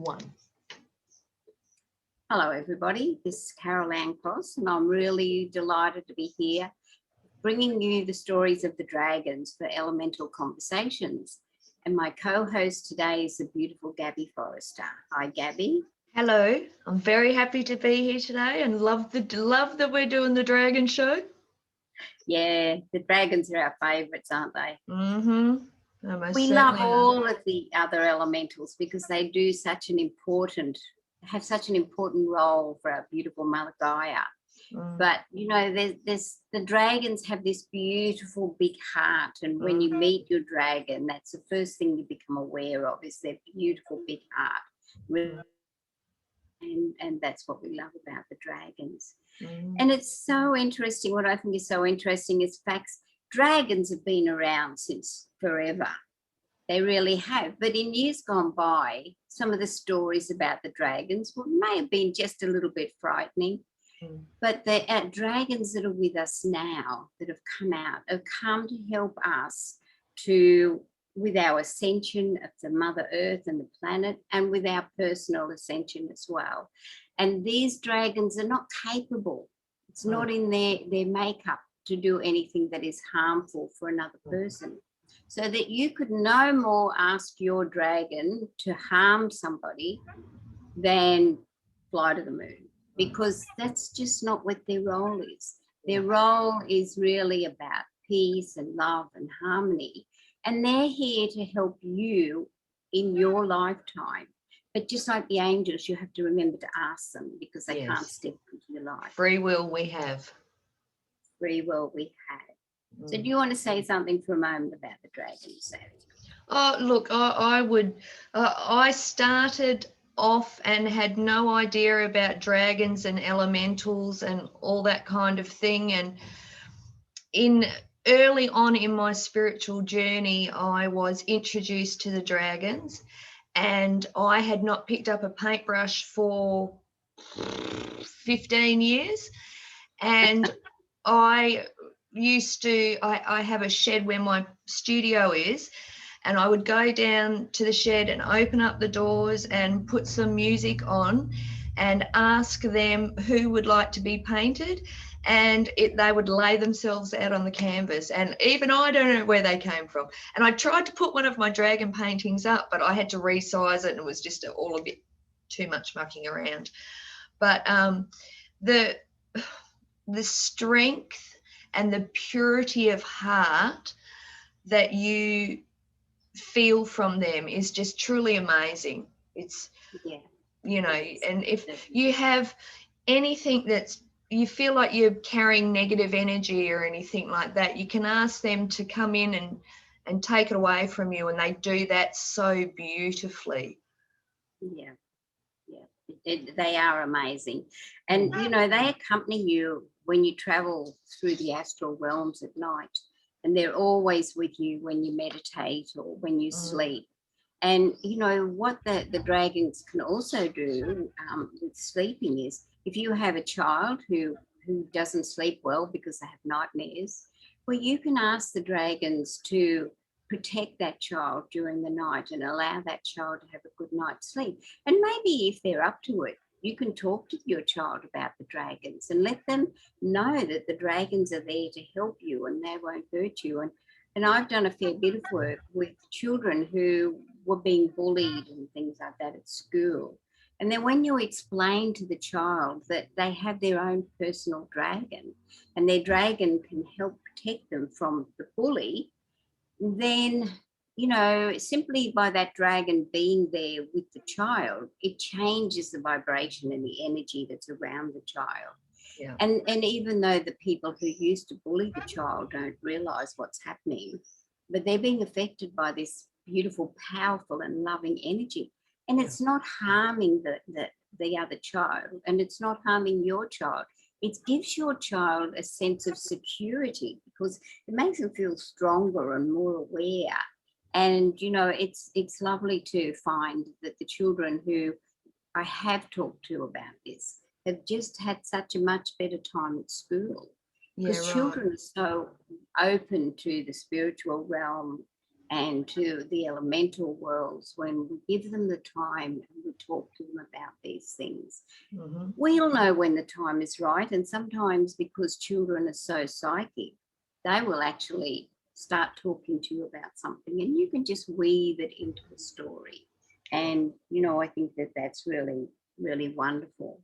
1. Hello, everybody. This is Carol Ann Cross, and I'm really delighted to be here bringing you the stories of the dragons for Elemental Conversations. And my co-host today is the beautiful Gabby Forrester. Hi, Gabby. Hello. I'm very happy to be here today and love that we're doing the dragon show. Yeah, the dragons are our favourites, aren't they? Mm-hmm. We love all of the other elementals because they do have such an important role for our beautiful Mother Gaia. But you know, there's the dragons have this beautiful big heart, and when you meet your dragon, that's the first thing you become aware of is their beautiful big heart. And that's what we love about the dragons. And it's so interesting. What I think is so interesting is facts. Dragons have been around since forever. They really have. But in years gone by, some of the stories about the dragons may have been just a little bit frightening. But the dragons that are with us now, that have come to help us with our ascension of the Mother Earth and the planet, and with our personal ascension as well. And these dragons are not capable. It's not in their makeup to do anything that is harmful for another person. So that you could no more ask your dragon to harm somebody than fly to the moon, because that's just not what their role is. Their role is really about peace and love and harmony. And they're here to help you in your lifetime. But just like the angels, you have to remember to ask them, because they can't step into your life. Free will we have. Free will we have. So do you want to say something for a moment about the dragons? Oh, look, I would. I started off and had no idea about dragons and elementals and all that kind of thing. And early on in my spiritual journey, I was introduced to the dragons, and I had not picked up a paintbrush for 15 years. And I have a shed where my studio is, and I would go down to the shed and open up the doors and put some music on and ask them who would like to be painted, and they would lay themselves out on the canvas. And even I don't know where they came from. And I tried to put one of my dragon paintings up, but I had to resize it, and it was just all a bit too much mucking around. But the strength and the purity of heart that you feel from them is just truly amazing. It's, you know, and if you have anything that's, you feel like you're carrying negative energy or anything like that, you can ask them to come in and take it away from you, and they do that so beautifully. They are amazing. And you know, they accompany you when you travel through the astral realms at night, and they're always with you when you meditate or when you sleep. And you know what the dragons can also do with sleeping is, if you have a child who doesn't sleep well because they have nightmares, well, you can ask the dragons to protect that child during the night and allow that child to have a good night's sleep. And maybe if they're up to it, you can talk to your child about the dragons and let them know that the dragons are there to help you and they won't hurt you. And I've done a fair bit of work with children who were being bullied and things like that at school. And then when you explain to the child that they have their own personal dragon and their dragon can help protect them from the bully, then, you know, simply by that dragon being there with the child, it changes the vibration and the energy that's around the child. Yeah. And even though the people who used to bully the child don't realise what's happening, but they're being affected by this beautiful, powerful and loving energy. And it's not harming the other child, and it's not harming your child. It gives your child a sense of security because it makes them feel stronger and more aware. And, you know, it's lovely to find that the children who I have talked to about this have just had such a much better time at school. Because children are so open to the spiritual realm and to the elemental worlds when we give them the time and we talk to them about these things. Mm-hmm. We'll know when the time is right, and sometimes because children are so psychic, they will actually start talking to you about something, and you can just weave it into a story. And, you know, I think that that's really, really wonderful.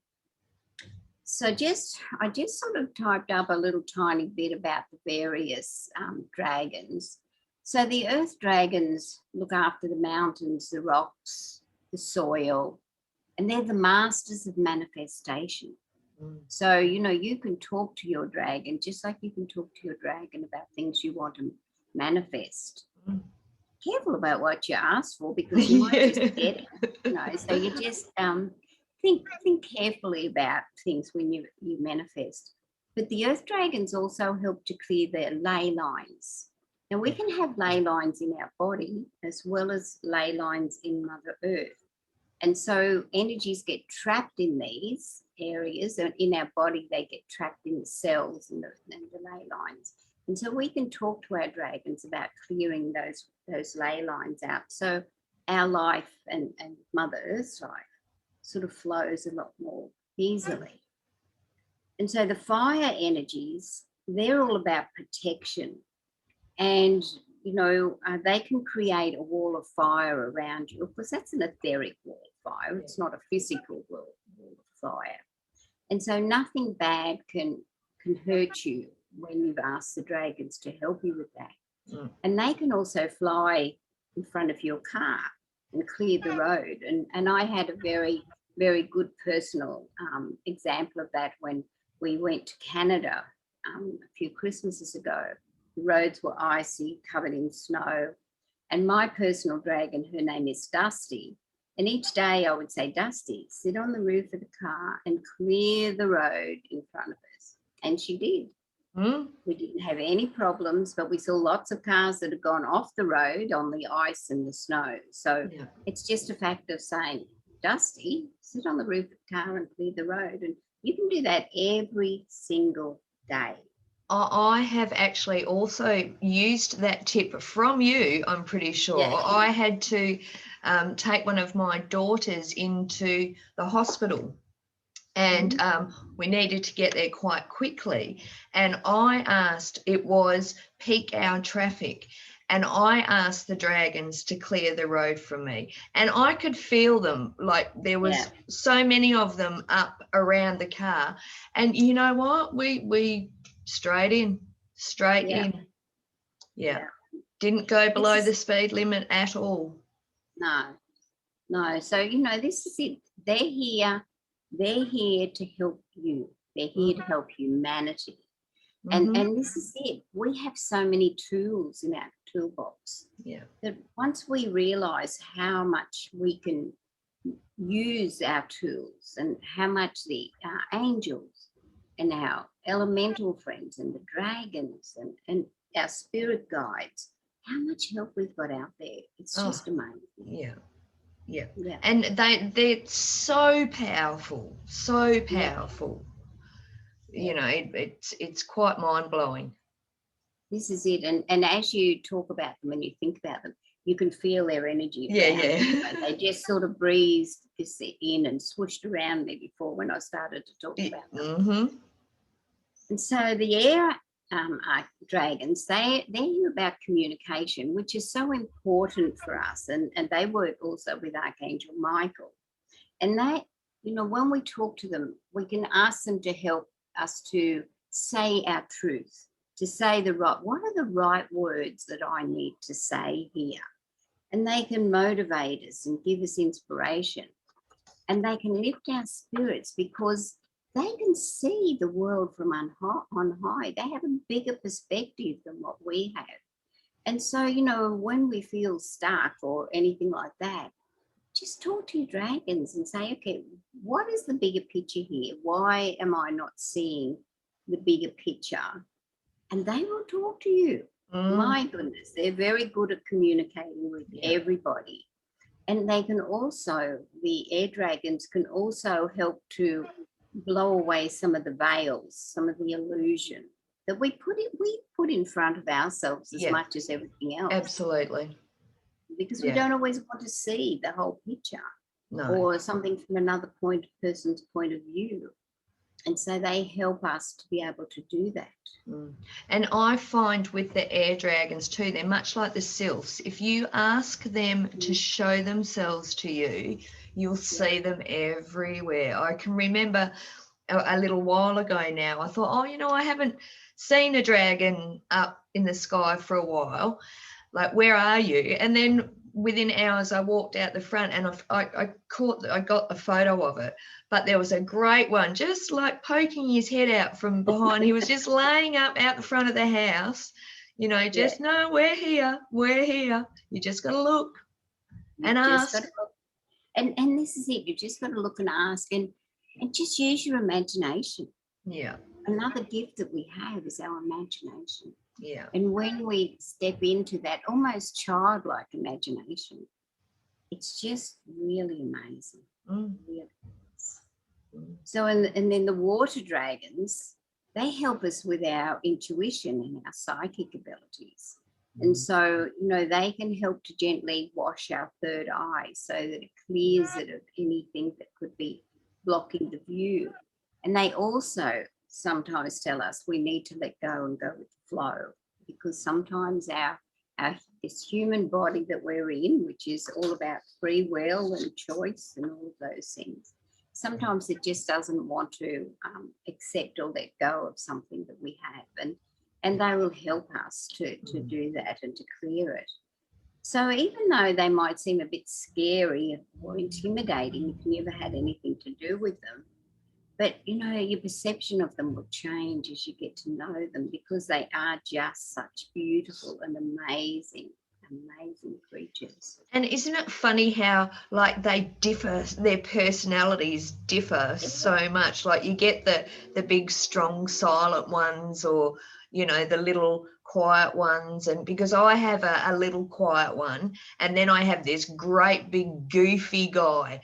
So I just sort of typed up a little tiny bit about the various dragons. So the earth dragons look after the mountains, the rocks, the soil, and they're the masters of manifestation. So, you know, you can talk to your dragon just like you can talk to your dragon about things you want to manifest. Careful about what you ask for, because you might just get it, you know. So you just think carefully about things when you manifest. But the earth dragons also help to clear their ley lines. Now, we can have ley lines in our body as well as ley lines in Mother Earth. And so energies get trapped in these areas, and in our body, they get trapped in the cells and the ley lines. And so we can talk to our dragons about clearing those ley lines out. So our life and Mother Earth's life sort of flows a lot more easily. And so the fire energies, they're all about protection. And, you know, they can create a wall of fire around you. Of course, that's an etheric wall of fire. It's not a physical wall of fire. And so nothing bad can hurt you when you've asked the dragons to help you with that. And they can also fly in front of your car and clear the road. And I had a very, very good personal example of that when we went to Canada a few Christmases ago. The roads were icy, covered in snow. And my personal dragon, her name is Dusty. And each day I would say, Dusty, sit on the roof of the car and clear the road in front of us. And she did. We didn't have any problems, but we saw lots of cars that had gone off the road on the ice and the snow. So it's just a fact of saying, Dusty, sit on the roof of the car and clear the road. And you can do that every single day. I have actually also used that tip from you, I'm pretty sure. I had to take one of my daughters into the hospital, and we needed to get there quite quickly. And I asked, it was peak hour traffic, and I asked the dragons to clear the road from me. And I could feel them, like there was so many of them up around the car. And you know what? We straight in. Didn't go below the speed limit at all. No. So, you know, this is it. They're here to help you. They're here to help humanity. And this is it. We have so many tools in our toolbox that once we realize how much we can use our tools and how much the angels and our elemental friends and the dragons and our spirit guides, how much help we've got out there. It's just amazing. Yeah. And they're so powerful. You know, it's quite mind-blowing. This is it. And as you talk about them and you think about them, you can feel their energy. They just sort of breezed this in and swooshed around me before when I started to talk about them. And so the air dragons, they're here about communication, which is so important for us. And they work also with Archangel Michael. And they, you know, when we talk to them, we can ask them to help us to say our truth, to say what are the right words that I need to say here? And they can motivate us and give us inspiration. And they can lift our spirits because they can see the world from on high. They have a bigger perspective than what we have. And so, you know, when we feel stuck or anything like that, just talk to your dragons and say, okay, what is the bigger picture here? Why am I not seeing the bigger picture? And they will talk to you. My goodness, they're very good at communicating with everybody. And they can also, the air dragons can also help to blow away some of the veils, some of the illusion that we put in front of ourselves as much as everything else. Absolutely. Because we don't always want to see the whole picture. No. or something from another person's point of view. And so they help us to be able to do that. And I find with the air dragons too, they're much like the sylphs. If you ask them to show themselves to you, you'll see them everywhere. I can remember a little while ago now, I thought, oh, you know, I haven't seen a dragon up in the sky for a while. Like, where are you? And then within hours, I walked out the front and I got a photo of it. But there was a great one, just like poking his head out from behind. He was just laying up out the front of the house, you know, just, no, we're here. You just got to look and ask. And this is it. You just got to look and ask and just use your imagination. Yeah. Another gift that we have is our imagination. Yeah. And when we step into that almost childlike imagination, it's just really amazing. Really. So, and then the water dragons, they help us with our intuition and our psychic abilities. And so, you know, they can help to gently wash our third eye so that it clears it of anything that could be blocking the view. And they also sometimes tell us we need to let go and go with the flow, because sometimes this human body that we're in, which is all about free will and choice and all of those things, sometimes it just doesn't want to accept or let go of something that we have. And they will help us to do that and to clear it. So even though they might seem a bit scary or intimidating if you never had anything to do with them, but, you know, your perception of them will change as you get to know them, because they are just such beautiful and amazing creatures. And isn't it funny how, like, they differ, their personalities differ so much? Like, you get the big, strong, silent ones, or, you know, the little quiet ones. And because I have a little quiet one, and then I have this great big goofy guy,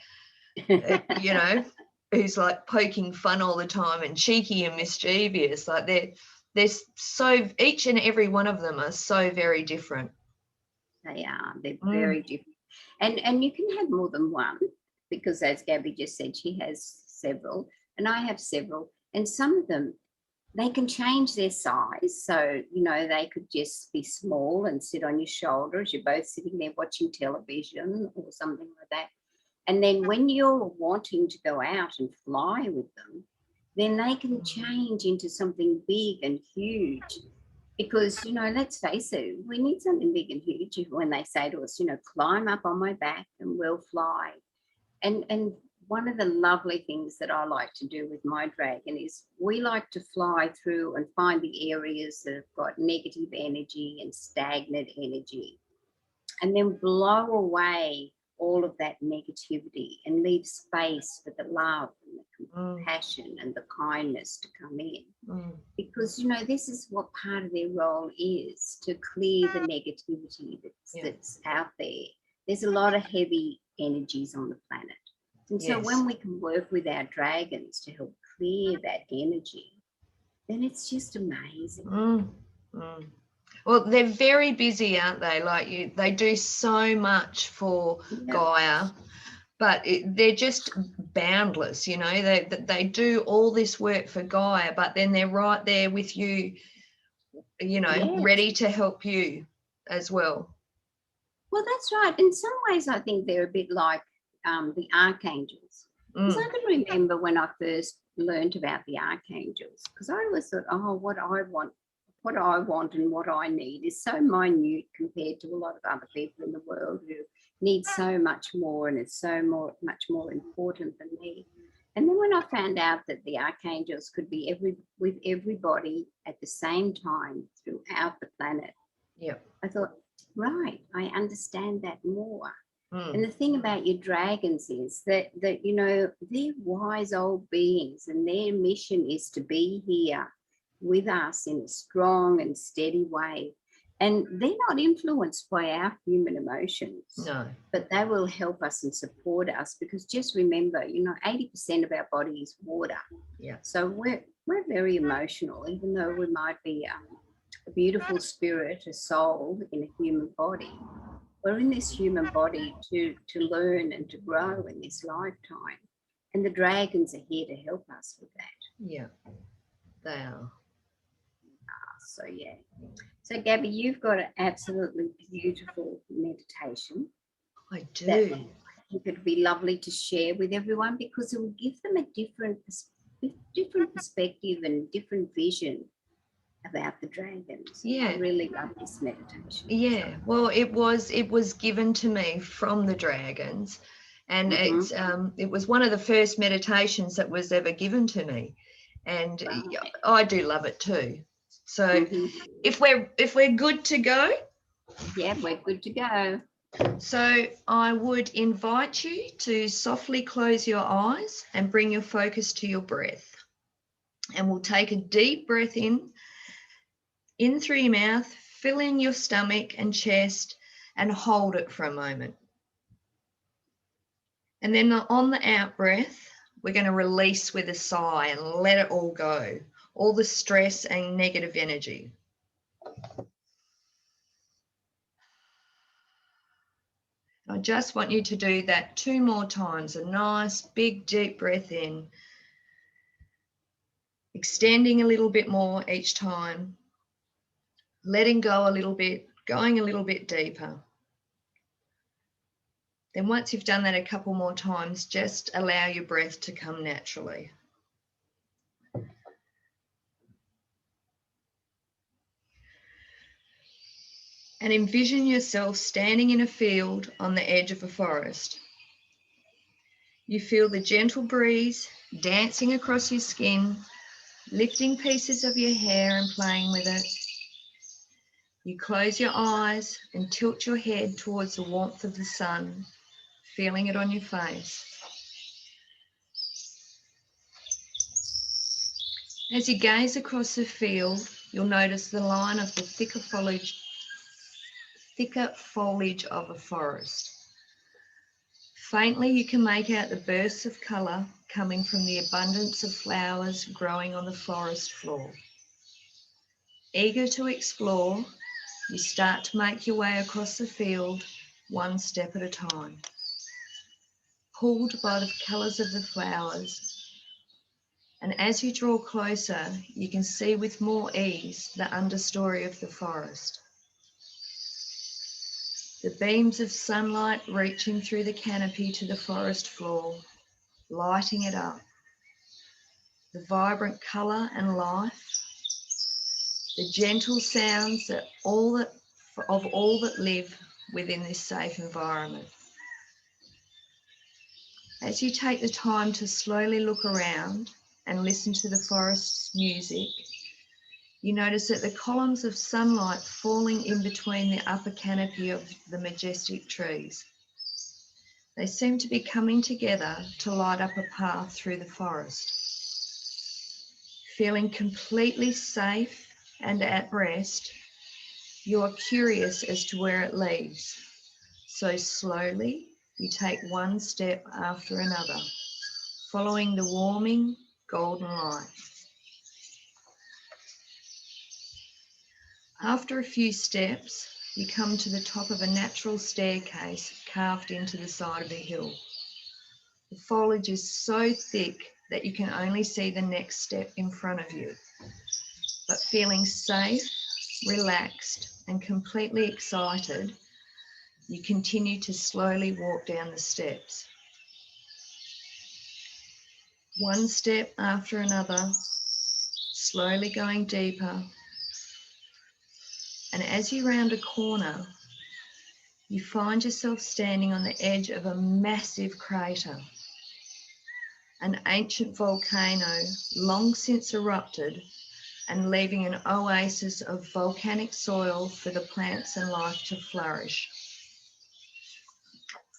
you know, who's like poking fun all the time and cheeky and mischievous. Like, they're so, each and every one of them are so very different. They are. They're very different. And you can have more than one, because as Gabby just said, she has several and I have several. And some of them, they can change their size. So, you know, they could just be small and sit on your shoulder as you're both sitting there watching television or something like that. And then when you're wanting to go out and fly with them, then they can change into something big and huge. Because, you know, let's face it, we need something big and huge when they say to us, you know, climb up on my back and we'll fly. And one of the lovely things that I like to do with my dragon is we like to fly through and find the areas that have got negative energy and stagnant energy, and then blow away all of that negativity and leave space for the love and the compassion and the kindness to come in. Because, you know, this is what part of their role is, to clear the negativity that's out there. There's a lot of heavy energies on the planet. And so when we can work with our dragons to help clear that energy, then it's just amazing. Well, they're very busy, aren't they? Like, they do so much for Gaia, but they're just boundless, you know. They do all this work for Gaia, but then they're right there with you, you know, ready to help you as well. Well, that's right. In some ways, I think they're a bit like the archangels. Because I can remember when I first learned about the archangels, because I always thought, oh, what I want and what I need is so minute compared to a lot of other people in the world who need so much more, and it's much more important than me. And then when I found out that the archangels could be with everybody at the same time throughout the planet, I thought, right, I understand that more. And the thing about your dragons is that you know, they're wise old beings, and their mission is to be here with us in a strong and steady way. And they're not influenced by our human emotions. No. But they will help us and support us, because just remember, you know, 80% of our body is water. Yeah. So we're very emotional, even though we might be a beautiful spirit, a soul in a human body. we're in this human body to learn and to grow in this lifetime. And the dragons are here to help us with that. Yeah, they are. So, yeah. So, Gabby, you've got an absolutely beautiful meditation. I do. That I think it would be lovely to share with everyone, because it will give them a different perspective and different vision about the dragons. Yeah. I really love this meditation. Yeah, well, it was given to me from the dragons, and it was one of the first meditations that was ever given to me, and I do love it too. So if we're good to go, yeah, we're good to go. So I would invite you to softly close your eyes and bring your focus to your breath, and we'll take a deep breath in through your mouth, fill in your stomach and chest, and hold it for a moment. And then on the out breath, we're going to release with a sigh and let it all go, all the stress and negative energy. I just want you to do that 2 more times, a nice big deep breath in, extending a little bit more each time, letting go a little bit, going a little bit deeper. Then once you've done that a couple more times, just allow your breath to come naturally. And envision yourself standing in a field on the edge of a forest. You feel the gentle breeze dancing across your skin, lifting pieces of your hair and playing with it. You close your eyes and tilt your head towards the warmth of the sun, feeling it on your face. As you gaze across the field, you'll notice the line of the thicker foliage of a forest. Faintly, you can make out the bursts of colour coming from the abundance of flowers growing on the forest floor. Eager to explore, you start to make your way across the field, one step at a time. Pulled by the colours of the flowers, and as you draw closer, you can see with more ease the understory of the forest. The beams of sunlight reaching through the canopy to the forest floor, lighting it up. The vibrant colour and life, the gentle sounds of all that live within this safe environment. As you take the time to slowly look around and listen to the forest's music, you notice that the columns of sunlight falling in between the upper canopy of the majestic trees. They seem to be coming together to light up a path through the forest. Feeling completely safe and at rest, you are curious as to where it leads. So slowly, you take one step after another, following the warming golden light. After a few steps, you come to the top of a natural staircase carved into the side of a hill. The foliage is so thick that you can only see the next step in front of you. But feeling safe, relaxed, and completely excited, you continue to slowly walk down the steps. One step after another, slowly going deeper. And as you round a corner, you find yourself standing on the edge of a massive crater. An ancient volcano long since erupted and leaving an oasis of volcanic soil for the plants and life to flourish.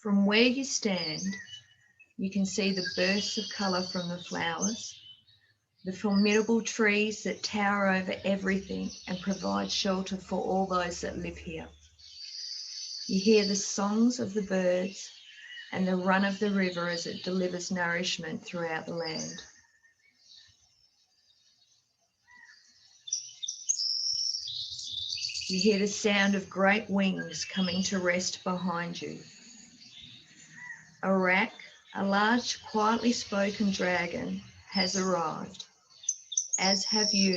From where you stand, you can see the bursts of colour from the flowers, the formidable trees that tower over everything and provide shelter for all those that live here. You hear the songs of the birds and the run of the river as it delivers nourishment throughout the land. You hear the sound of great wings coming to rest behind you. Arak, a large, quietly spoken dragon, has arrived, as have you,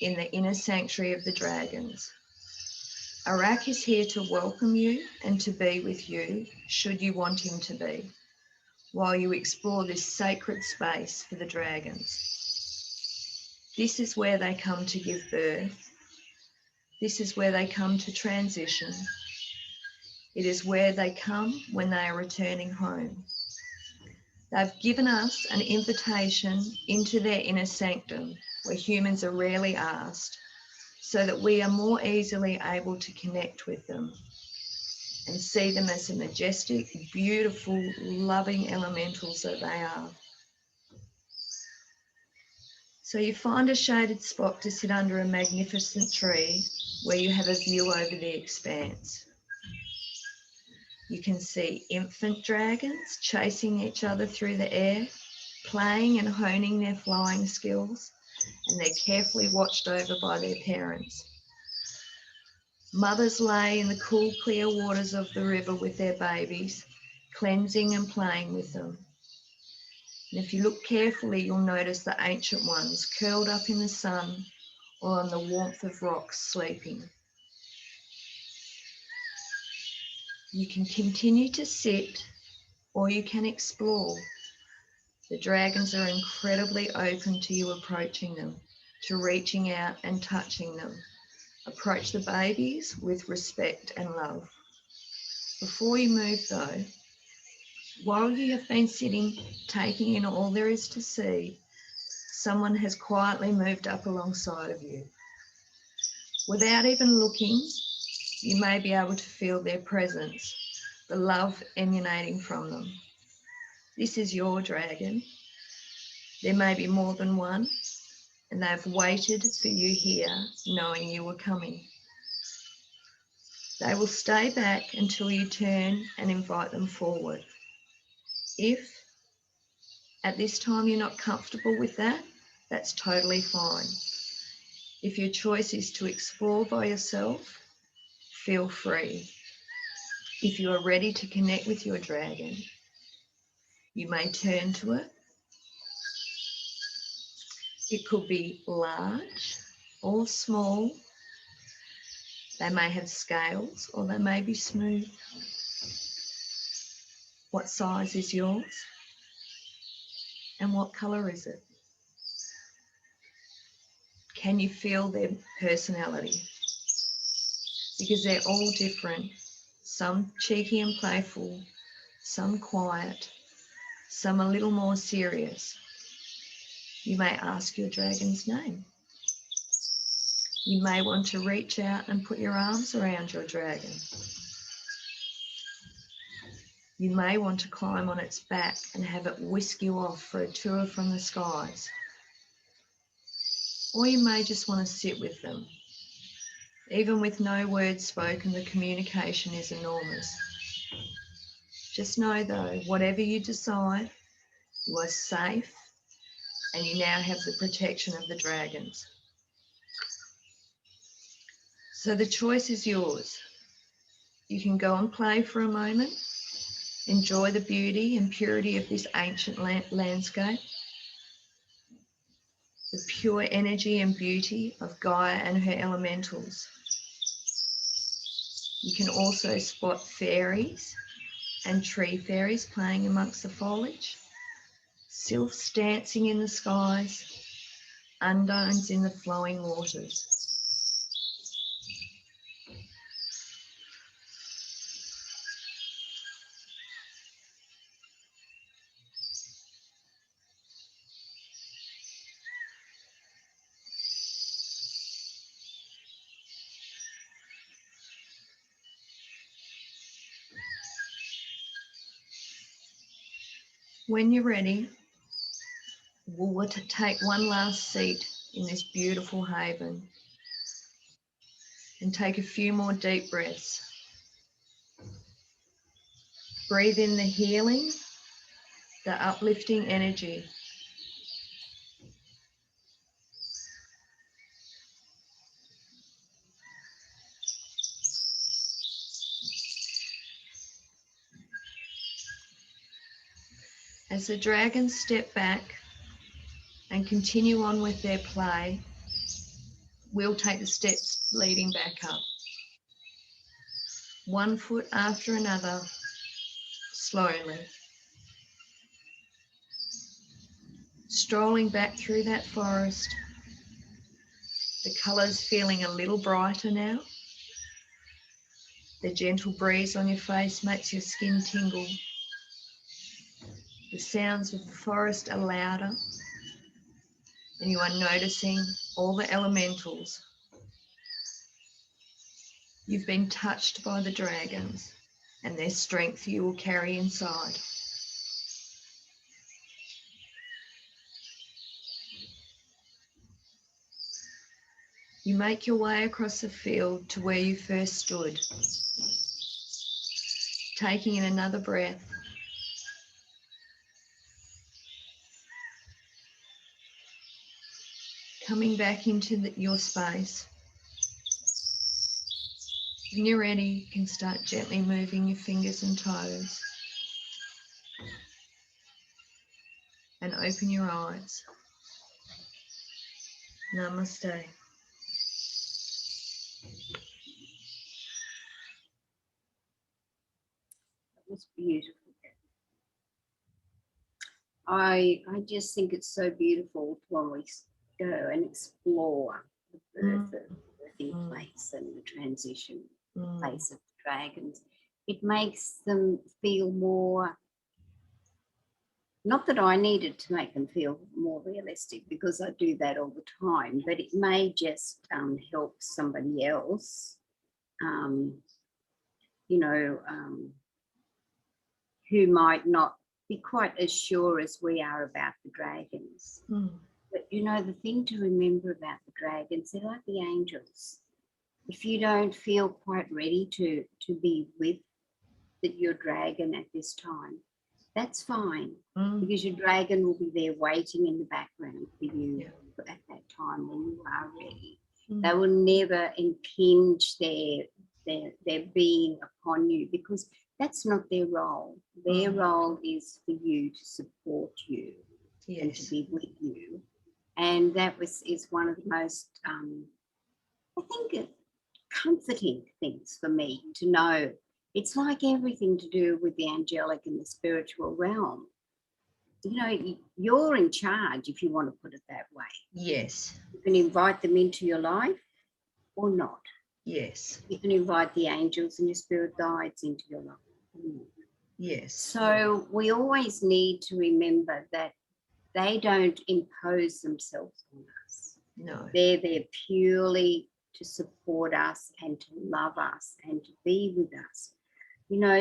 in the inner sanctuary of the dragons. Arak is here to welcome you and to be with you, should you want him to be, while you explore this sacred space for the dragons. This is where they come to give birth. This is where they come to transition. It is where they come when they are returning home. They've given us an invitation into their inner sanctum, where humans are rarely asked, so that we are more easily able to connect with them and see them as the majestic, beautiful, loving elementals that they are. So you find a shaded spot to sit under a magnificent tree where you have a view over the expanse. You can see infant dragons chasing each other through the air, playing and honing their flying skills, and they're carefully watched over by their parents. Mothers lay in the cool, clear waters of the river with their babies, cleansing and playing with them. And if you look carefully, you'll notice the ancient ones curled up in the sun or on the warmth of rocks sleeping. You can continue to sit or you can explore. The dragons are incredibly open to you approaching them, to reaching out and touching them. Approach the babies with respect and love. Before you move though, while you have been sitting, taking in all there is to see, someone has quietly moved up alongside of you. Without even looking, you may be able to feel their presence, the love emanating from them. This is your dragon. There may be more than one, and they've waited for you here, knowing you were coming. They will stay back until you turn and invite them forward. If at this time you're not comfortable with that, that's totally fine. If your choice is to explore by yourself, feel free. If you are ready to connect with your dragon, you may turn to it. It could be large or small. They may have scales or they may be smooth. What size is yours? And what colour is it? Can you feel their personality? Because they're all different. Some cheeky and playful, some quiet, some a little more serious. You may ask your dragon's name. You may want to reach out and put your arms around your dragon. You may want to climb on its back and have it whisk you off for a tour from the skies. Or you may just want to sit with them. Even with no words spoken, the communication is enormous. Just know though, whatever you decide, you are safe and you now have the protection of the dragons. So the choice is yours. You can go and play for a moment, enjoy the beauty and purity of this ancient landscape, the pure energy and beauty of Gaia and her elementals. You can also spot fairies and tree fairies playing amongst the foliage, sylphs dancing in the skies, undines in the flowing waters. When you're ready, we'll take one last seat in this beautiful haven and take a few more deep breaths. Breathe in the healing, the uplifting energy. As the dragons step back and continue on with their play, we'll take the steps leading back up. One foot after another, slowly. Strolling back through that forest, the colours feeling a little brighter now. The gentle breeze on your face makes your skin tingle. The sounds of the forest are louder, and you are noticing all the elementals. You've been touched by the dragons and their strength you will carry inside. You make your way across the field to where you first stood, taking in another breath. Coming back into your space. When you're ready, you can start gently moving your fingers and toes. And open your eyes. Namaste. That was beautiful. I just think it's so beautiful when we go and explore the birthing place and the transition place of the dragons. It makes them feel more, not that I needed to make them feel more realistic, because I do that all the time, but it may just help somebody else, who might not be quite as sure as we are about the dragons. But the thing to remember about the dragons, they're like the angels. If you don't feel quite ready to be with your dragon at this time, that's fine, because your dragon will be there waiting in the background for you at that time when you are ready. They will never impinge their being upon you, because that's not their role. Their role is for you to support you and to be with you. And that is one of the most, I think, comforting things for me to know. It's like everything to do with the angelic and the spiritual realm. You're in charge, if you want to put it that way. Yes. You can invite them into your life or not. Yes. You can invite the angels and your spirit guides into your life. Yes. So we always need to remember that they don't impose themselves on us. No. They're there purely to support us and to love us and to be with us.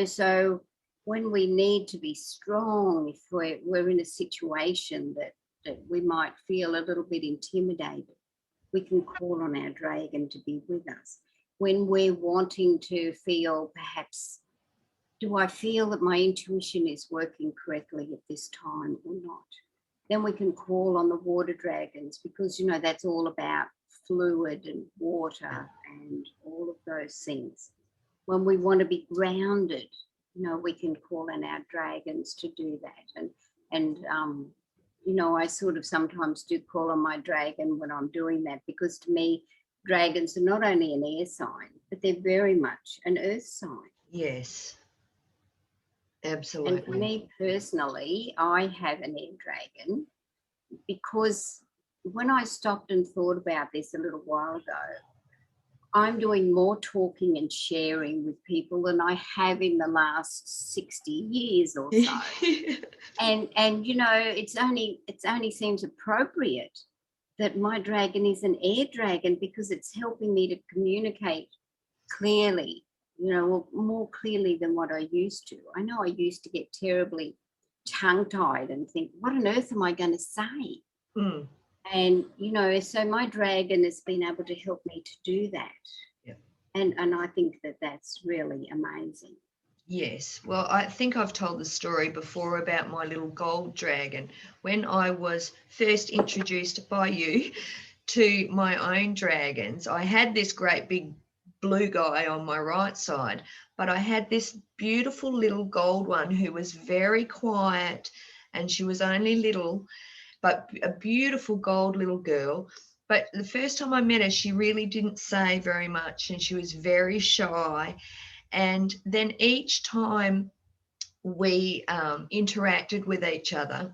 So when we need to be strong, if we're in a situation that we might feel a little bit intimidated, we can call on our dragon to be with us. When we're wanting to feel, perhaps, do I feel that my intuition is working correctly at this time or not? Then we can call on the water dragons, because, that's all about fluid and water and all of those things. When we want to be grounded, we can call on our dragons to do that. And I sort of sometimes do call on my dragon when I'm doing that, because to me, dragons are not only an air sign, but they're very much an earth sign. Yes. Absolutely. And for me personally, I have an air dragon, because when I stopped and thought about this a little while ago, I'm doing more talking and sharing with people than I have in the last 60 years or so. and it only seems appropriate that my dragon is an air dragon, because it's helping me to communicate clearly, more clearly than what I used to. I know I used to get terribly tongue-tied and think, what on earth am I going to say? And, so my dragon has been able to help me to do that. Yep. And I think that that's really amazing. Yes. Well, I think I've told the story before about my little gold dragon. When I was first introduced by you to my own dragons, I had this great big blue guy on my right side, but I had this beautiful little gold one who was very quiet and she was only little, but a beautiful gold little girl. But the first time I met her, she really didn't say very much, and she was very shy. And then each time we interacted with each other,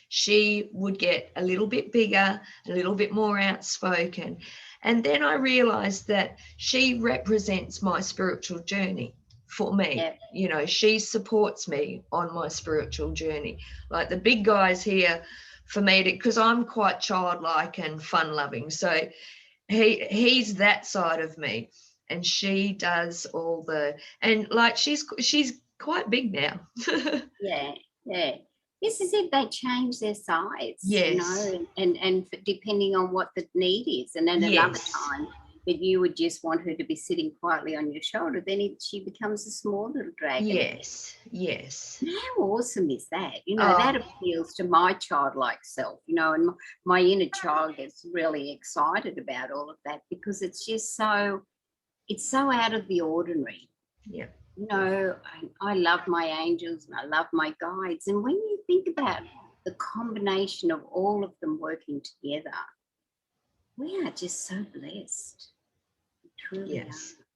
she would get a little bit bigger, a little bit more outspoken. And then I realized that she represents my spiritual journey for me. Yeah. You know, she supports me on my spiritual journey. Like the big guys here for me, because I'm quite childlike and fun loving. So he's that side of me, and she does all the, and like she's quite big now. Yeah, yeah. This is it. They change their size, Yes. you know, and depending on what the need is. And then another time that you would just want her to be sitting quietly on your shoulder, then she becomes a small little dragon. Yes, yes. How awesome is that? You know, that appeals to my childlike self, you know, and my inner child gets really excited about all of that because it's just so, it's so out of the ordinary. Yeah. You know, I love my angels and I love my guides. And when you think about the combination of all of them working together, we are just so blessed. We truly are.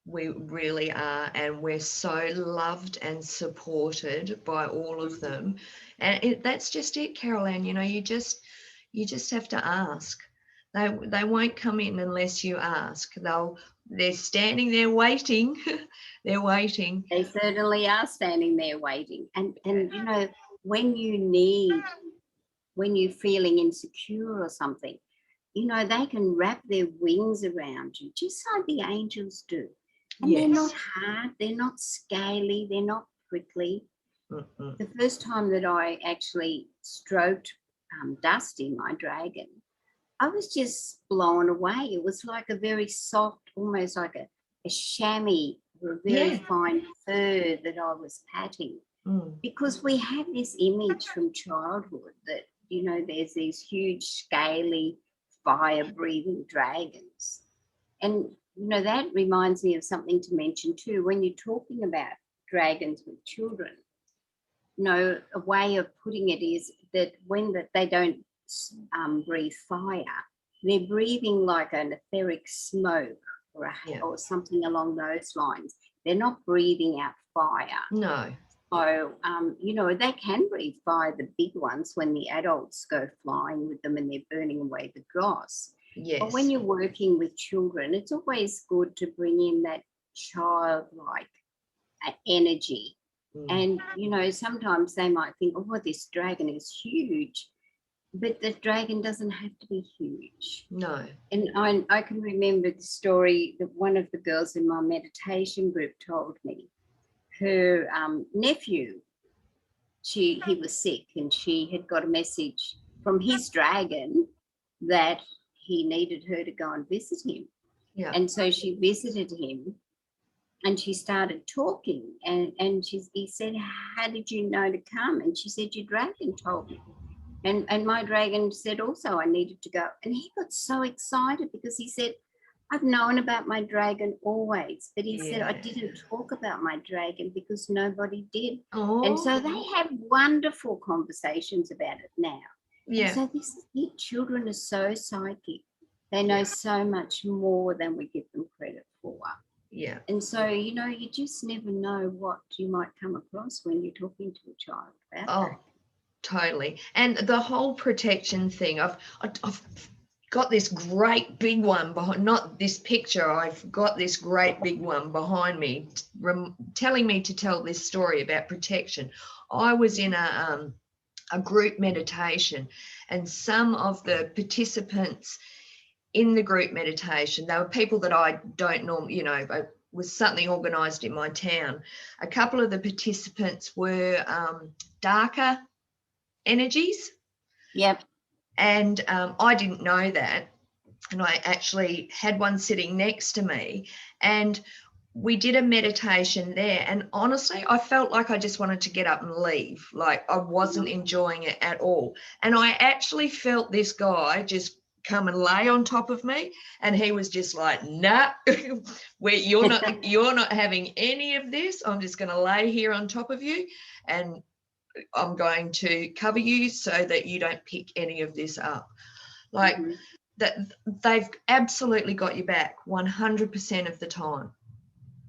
We really are, and we're so loved and supported by all of them. And that's just it, Carol Ann. You know, you just have to ask. They won't come in unless you ask. They're standing there waiting. They're waiting. They certainly are standing there waiting. And you know, when you're feeling insecure or something, you know, they can wrap their wings around you, just like the angels do. And they're not hard, they're not scaly, they're not prickly. Mm-hmm. The first time that I actually stroked Dusty, my dragon, I was just blown away. It was like a very soft, almost like a chamois or a very fine fur that I was patting. Because we have this image from childhood that, you know, there's these huge, scaly, fire-breathing dragons. And, you know, that reminds me of something to mention too. When you're talking about dragons with children, you know, a way of putting it is that when they don't breathe fire, they're breathing like an etheric smoke or something along those lines. They're not breathing out fire. No. So, you know, they can breathe fire, the big ones, when the adults go flying with them and they're burning away the dross. Yes. But when you're working with children, it's always good to bring in that childlike energy. And, you know, sometimes they might think, oh, this dragon is huge. But the dragon doesn't have to be huge. No. And I can remember the story that one of the girls in my meditation group told me. Her nephew, he was sick, and she had got a message from his dragon that he needed her to go and visit him. Yeah. And so she visited him, and she started talking, and he said, how did you know to come? And she said, your dragon told me. And my dragon said also I needed to go. And he got so excited because he said, I've known about my dragon always. But he said, I didn't talk about my dragon because nobody did. Oh. And so they have wonderful conversations about it now. Yeah. And so this is it. Children are so psychic. They know so much more than we give them credit for. Yeah. And so, you know, you just never know what you might come across when you're talking to a child about that. Totally. And the whole protection thing, I've got this great big one behind, not this picture, I've got this great big one behind me telling me to tell this story about protection. I was in a group meditation, and some of the participants in the group meditation, they were people that I don't normally, you know, it was something organised in my town. A couple of the participants were darker energies. Yep. And I didn't know that. And I actually had one sitting next to me, and we did a meditation there. And honestly, I felt like I just wanted to get up and leave. Like I wasn't enjoying it at all. And I actually felt this guy just come and lay on top of me, and he was just like, nah, you're not having any of this. I'm just going to lay here on top of you. And I'm going to cover you so that you don't pick any of this up. Like that, they've absolutely got your back 100% of the time.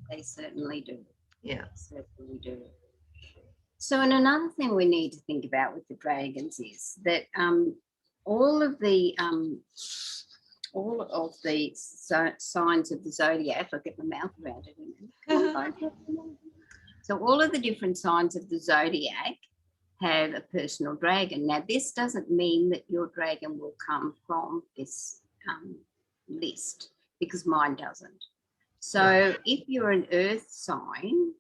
They certainly do. Yeah. They certainly do. So, and another thing we need to think about with the dragons is that all of the signs of the zodiac, I'll get my mouth around it in a minute. So all of the different signs of the zodiac have a personal dragon. Now, this doesn't mean that your dragon will come from this list, because mine doesn't. So if you're an earth sign,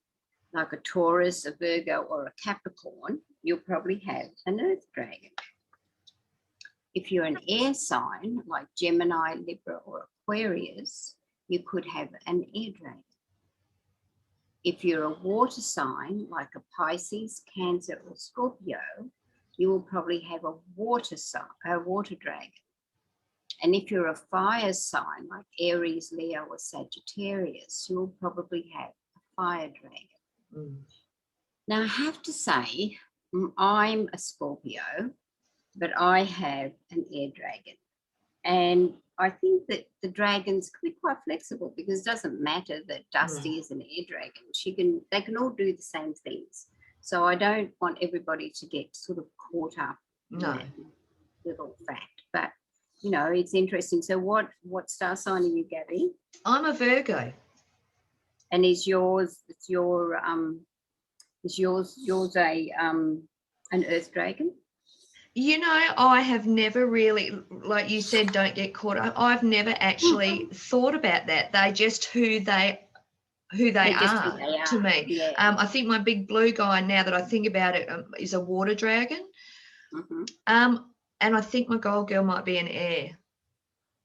like a Taurus, a Virgo, or a Capricorn, you'll probably have an earth dragon. If you're an air sign, like Gemini, Libra, or Aquarius, you could have an air dragon. If you're a water sign, like a Pisces, Cancer, or Scorpio, you will probably have a water dragon. And if you're a fire sign, like Aries, Leo, or Sagittarius, you'll probably have a fire dragon. Now, I have to say, I'm a Scorpio, but I have an air dragon. And I think that the dragons can be quite flexible, because it doesn't matter that Dusty is an air dragon. They can all do the same things. So I don't want everybody to get sort of caught up in that little fact. But, you know, it's interesting. So what star sign are you, Gabby? I'm a Virgo. And is yours an earth dragon? You know, I have never really, like you said, don't get caught up. I've never actually thought about that. They're just who they are to me. Yeah. I think my big blue guy, now that I think about it, is a water dragon. And I think my gold girl might be an air.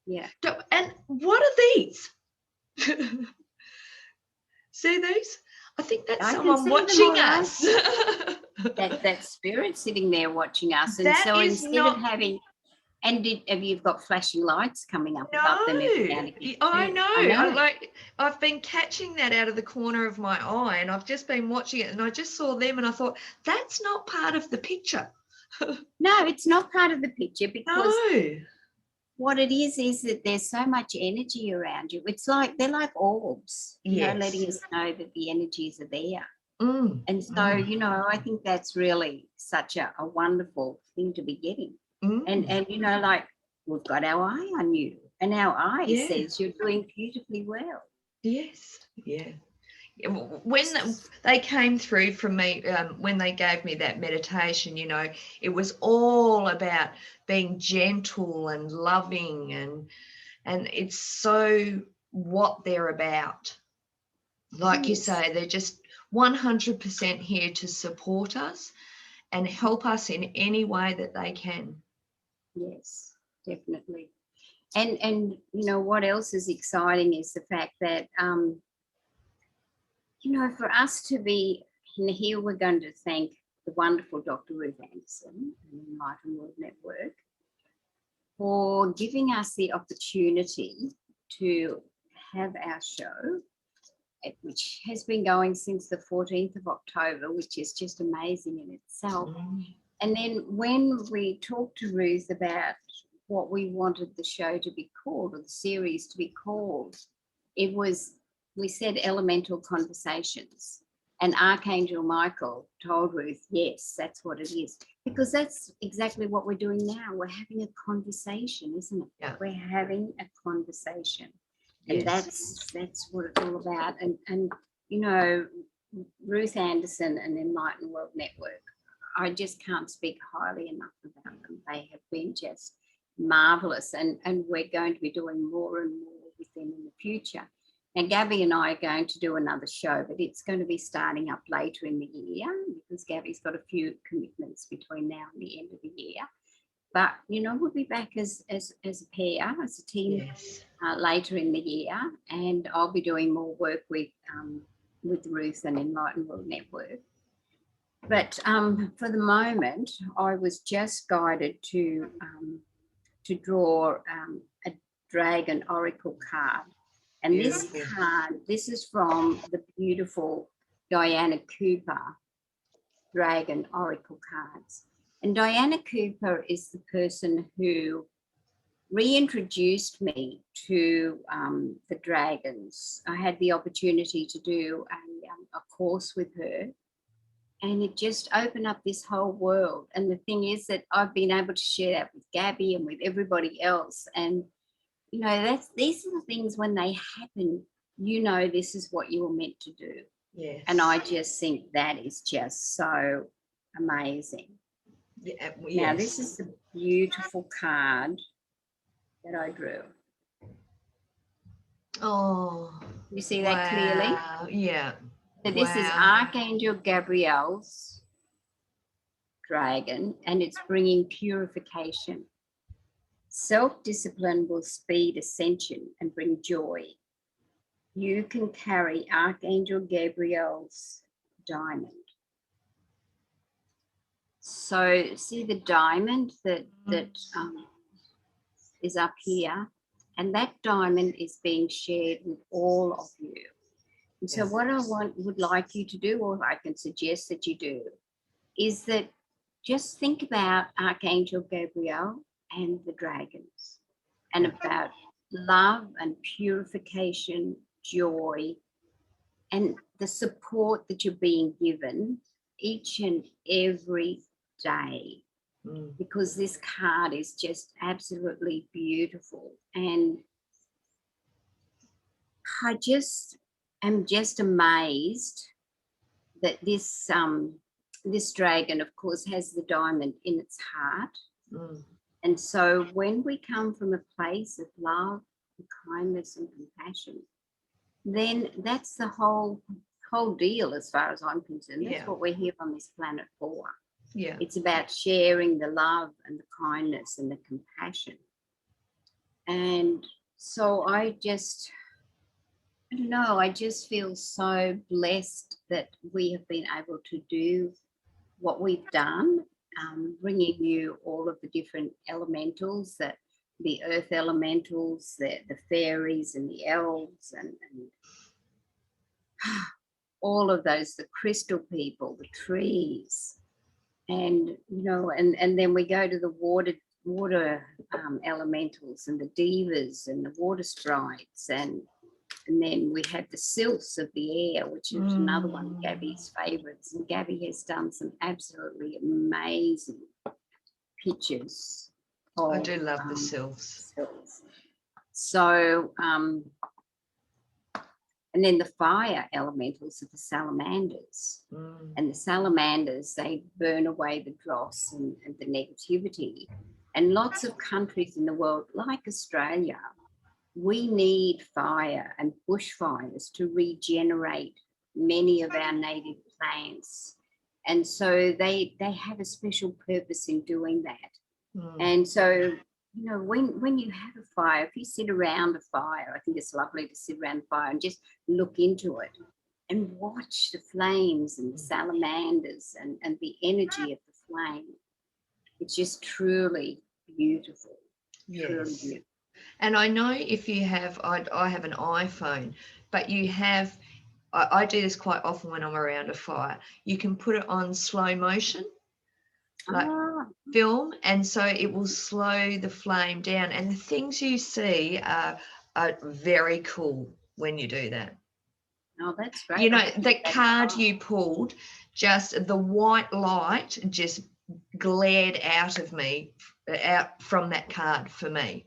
Yeah. And what are these? See these? I think that's someone watching us. that spirit sitting there watching us. And that so instead of having, have you got flashing lights coming up above them every now and again? I know. Like, I've been catching that out of the corner of my eye, and I've just been watching it, and I just saw them, and I thought, that's not part of the picture. No, it's not part of the picture, because what it is that there's so much energy around you. It's like they're like orbs, you know, letting us know that the energies are there. And so, you know, I think that's really such a wonderful thing to be getting. And you know, like, we've got our eye on you, and our eye says you're doing beautifully well. Yes, yeah. When they came through from me, when they gave me that meditation, you know, it was all about being gentle and loving, and it's so what they're about. Like you say, they're just 100% here to support us and help us in any way that they can. Yes, definitely. And you know, what else is exciting is the fact that you know, for us to be, and here we're going to thank the wonderful Dr. Ruth Anderson and the Enlightened World Network for giving us the opportunity to have our show, which has been going since the 14th of October, which is just amazing in itself. And then when we talked to Ruth about what we wanted the show to be called, or the series to be called, we said Elemental Conversations. And Archangel Michael told Ruth, yes, that's what it is. Because that's exactly what we're doing now. We're having a conversation, isn't it? Yeah. We're having a conversation. And that's what it's all about. And you know, Ruth Anderson and Enlightened World Network, I just can't speak highly enough about them. They have been just marvelous, and we're going to be doing more and more with them in the future. Now, Gabby and I are going to do another show, but it's going to be starting up later in the year, because Gabby's got a few commitments between now and the end of the year. But, you know, we'll be back as a pair, as a team, later in the year, and I'll be doing more work with Ruth and Enlightened World Network. But for the moment, I was just guided to draw a dragon oracle card. And this card, this is from the beautiful Diana Cooper. dragon oracle cards. And Diana Cooper is the person who reintroduced me to the dragons. I had the opportunity to do a course with her, and it just opened up this whole world. And the thing is that I've been able to share that with Gabby and with everybody else. And, you know, these are the things when they happen, you know, this is what you were meant to do. Yes. And I just think that is just so amazing. Yeah, yes. Now, this is the beautiful card that I drew. Oh, you see that clearly? Yeah. So this is Archangel Gabrielle's dragon, and it's bringing purification. Self-discipline will speed ascension and bring joy. You can carry Archangel Gabrielle's diamond. So see the diamond that is up here, and that diamond is being shared with all of you. And so what I would like you to do, or I can suggest that you do, is that just think about Archangel Gabrielle and the dragons, and about love and purification, joy, and the support that you're being given each and every day. Because this card is just absolutely beautiful. And I just am just amazed that this this dragon, of course, has the diamond in its heart. And so when we come from a place of love and kindness and compassion, then that's the whole deal as far as I'm concerned. That's what we're here on this planet for. Yeah. It's about sharing the love and the kindness and the compassion. And so I don't know, I just feel so blessed that we have been able to do what we've done, bringing you all of the different elementals, that the earth elementals, the fairies and the elves and all of those, the crystal people, the trees. And, you know, and then we go to the water elementals and the divas and the water sprites, and then we have the sylphs of the air, which is another one of Gabby's favourites. And Gabby has done some absolutely amazing pictures. I do love the sylphs. So, and then the fire elementals are the salamanders. And the salamanders, they burn away the dross and the negativity. And lots of countries in the world, like Australia, we need fire and bushfires to regenerate many of our native plants. And so they have a special purpose in doing that. And so, you know, when you have a fire, if you sit around a fire, I think it's lovely to sit around a fire and just look into it and watch the flames and the salamanders and the energy of the flame. It's just truly beautiful. Yes. Truly beautiful. And I know if you have, I have an iPhone, but you have, I do this quite often when I'm around a fire. You can put it on slow motion, like film, and so it will slow the flame down. And the things you see are very cool when you do that. Oh, that's great. You know, the card you pulled, just the white light just glared out of me, out from that card for me.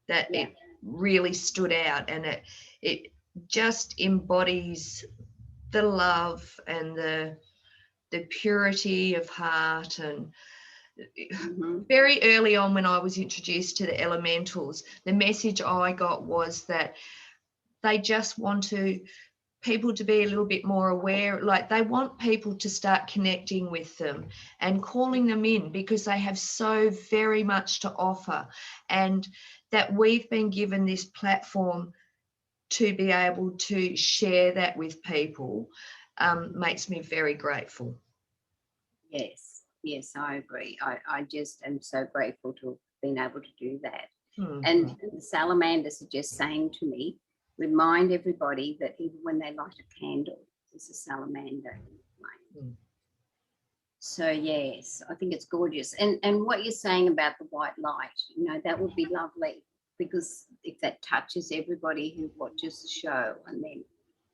That it really stood out, and it just embodies the love and the purity of heart. And very early on, when I was introduced to the elementals, the message I got was that they just want people to be a little bit more aware, like they want people to start connecting with them and calling them in, because they have so very much to offer, and that we've been given this platform to be able to share that with people makes me very grateful. Yes, I agree. I just am so grateful to have been able to do that. And the salamanders are just saying to me, remind everybody that even when they light a candle, there's a salamander in the flame. So yes, I think it's gorgeous. And what you're saying about the white light, you know, that would be lovely, because if that touches everybody who watches the show and then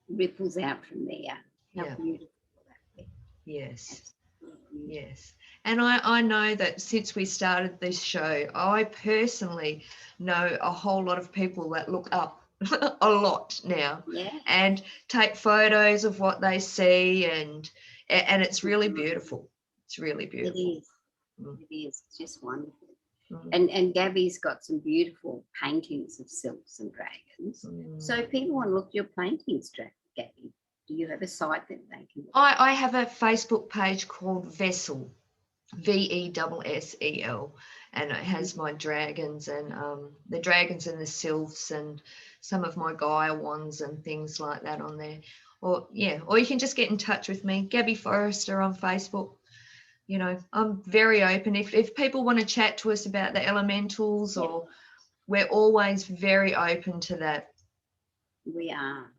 ripples out from there, how beautiful would that be? Yes. Yes. And I know that since we started this show, I personally know a whole lot of people that look up a lot now, and take photos of what they see, and it's really beautiful. It's really beautiful. It is. It is. It's just wonderful. And Gabby's got some beautiful paintings of sylphs and dragons. So if people want to look at your paintings, Gabby, do you have a site that they can look? I have a Facebook page called Vessel, Vessel, and it has my dragons and the dragons and the sylphs and some of my Gaia wands and things like that on there. Or you can just get in touch with me, Gabby Forrester on Facebook. You know, I'm very open. If people want to chat to us about the elementals, or we're always very open to that. We are.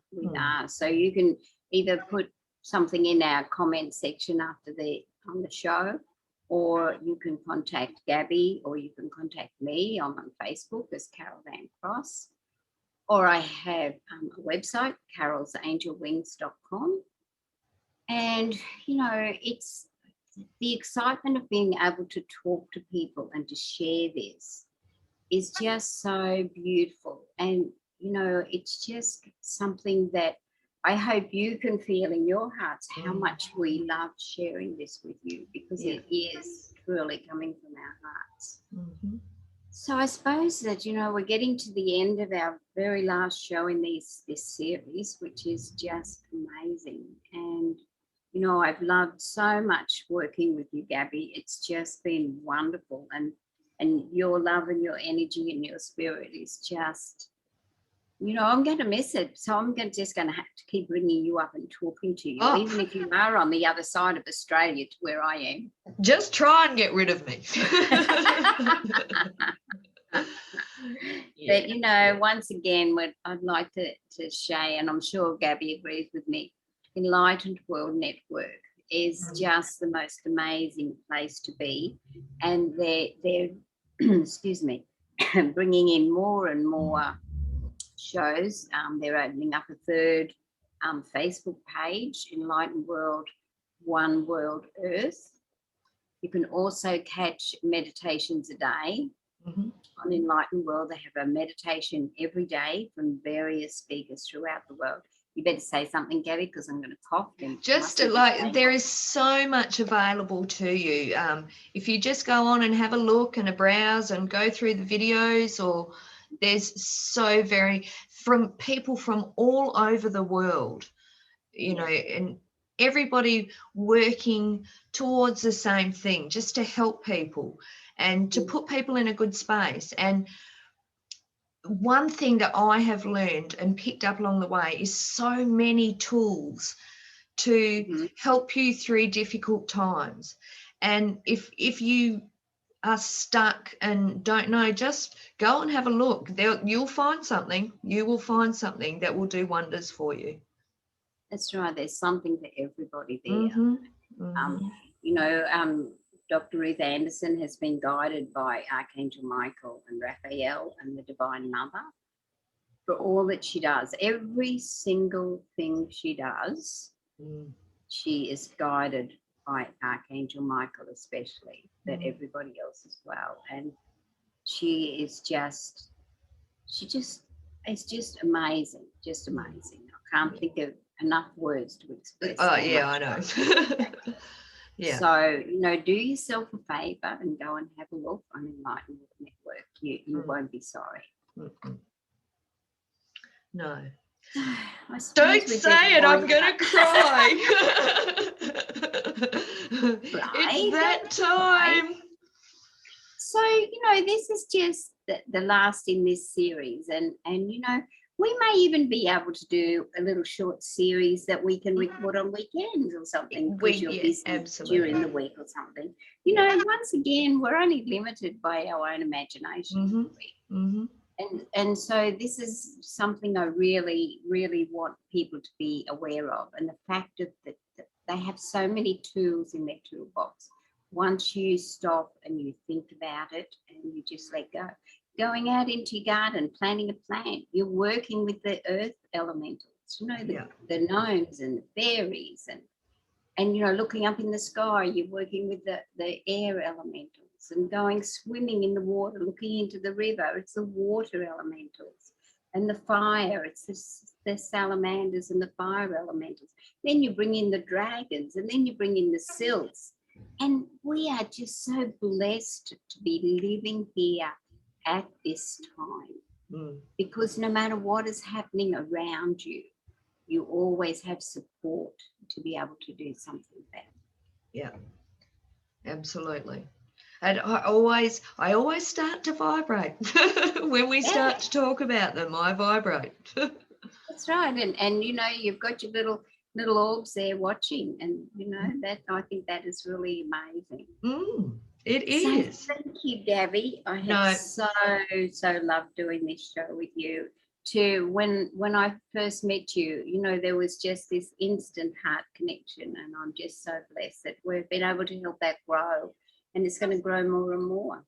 So you can either put something in our comment section after on the show, or you can contact Gabby, or you can contact me on Facebook as Carol Van Cross, or I have a website, carolsangelwings.com. And, you know, it's the excitement of being able to talk to people and to share this is just so beautiful. And, you know, it's just something that I hope you can feel in your hearts, how much we love sharing this with you, because it is truly coming from our hearts. So I suppose that, you know, we're getting to the end of our very last show in this series, which is just amazing. And, you know, I've loved so much working with you, Gabby. It's just been wonderful. And your love and your energy and your spirit is just, you know, I'm going to miss it. So I'm just going to have to keep bringing you up and talking to you, even if you are on the other side of Australia to where I am. Just try and get rid of me. But, you know, once again, what I'd like to say, and I'm sure Gabby agrees with me, Enlightened World Network is just the most amazing place to be. And they're excuse me, bringing in more and more shows. They're opening up a third Facebook page, Enlightened World, One World Earth. You can also catch meditations a day on Enlightened World. They have a meditation every day from various speakers throughout the world. You better say something, Gabby, because I'm going to cough. Just like there is so much available to you. If you just go on and have a look and a browse and go through the videos, or there's so from people from all over the world, you know, and everybody working towards the same thing, just to help people and to put people in a good space. And one thing that I have learned and picked up along the way is so many tools to help you through difficult times. And if you are stuck and don't know, just go and have a look. You'll find something. You will find something that will do wonders for you. That's right. There's something for everybody there. You know, Dr. Ruth Anderson has been guided by Archangel Michael and Raphael and the Divine Mother for all that she does. Every single thing she does, she is guided by Archangel Michael especially, but everybody else as well. And it's just amazing, just amazing. I can't think of enough words to express. Oh, yeah, I know. Yeah. So, you know, do yourself a favor and go and have a look on Enlightened Network. You won't be sorry. No. Don't say it, I'm going to cry. It's that time. So, you know, this is just the last in this series. And you know, we may even be able to do a little short series that we can record on weekends or something, because you're busy during the week or something. You know, once again, we're only limited by our own imagination. And so this is something I really, really want people to be aware of. And the fact that they have so many tools in their toolbox. Once you stop and you think about it and you just let go, going out into your garden, planting a plant, you're working with the earth elementals, you know, the gnomes and the fairies, and you know, looking up in the sky, you're working with the air elementals, and going swimming in the water, looking into the river, it's the water elementals, and the fire, it's the salamanders and the fire elementals. Then you bring in the dragons, and then you bring in the sylphs. And we are just so blessed to be living here at this time, because no matter what is happening around you, you always have support to be able to do something better. Yeah, absolutely. And I always start to vibrate when we start to talk about them. I vibrate. That's right, and you know, you've got your little orbs there watching, and you know that I think that is really amazing. It is. So thank you, Gabby. I have so loved doing this show with you. When I first met you, you know, there was just this instant heart connection, and I'm just so blessed that we've been able to help that grow, and it's going to grow more and more.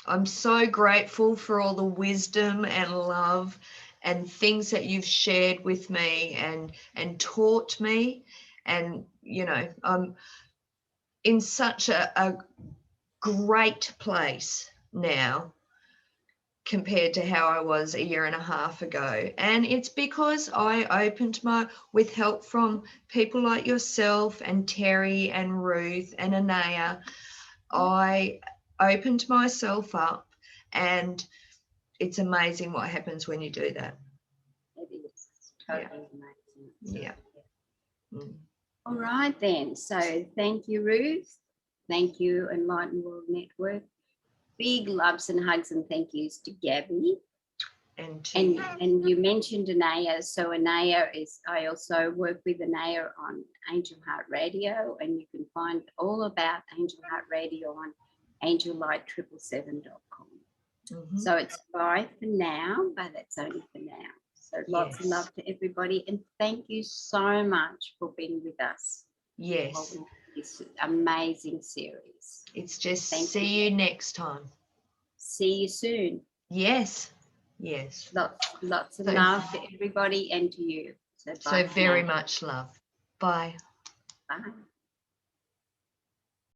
I'm so grateful for all the wisdom and love and things that you've shared with me and taught me, and you know, I'm in such a great place now compared to how I was a year and a half ago. And it's because I opened with help from people like yourself and Terry and Ruth and Anaya, I opened myself up, and it's amazing what happens when you do that. It is totally amazing. Yeah. All right then. So thank you, Ruth. Thank you, Enlightened World Network. Big loves and hugs and thank yous to Gabby. And you mentioned Anaya. So Anaya is, I also work with Anaya on Angel Heart Radio, and you can find all about Angel Heart Radio on angellight777.com. So it's bye for now, but that's only for now. So lots of love to everybody, and thank you so much for being with us. Yes. This amazing series. It's just see you next time. See you soon. Yes. Lots of love to everybody and to you. So very much love. Bye. Bye.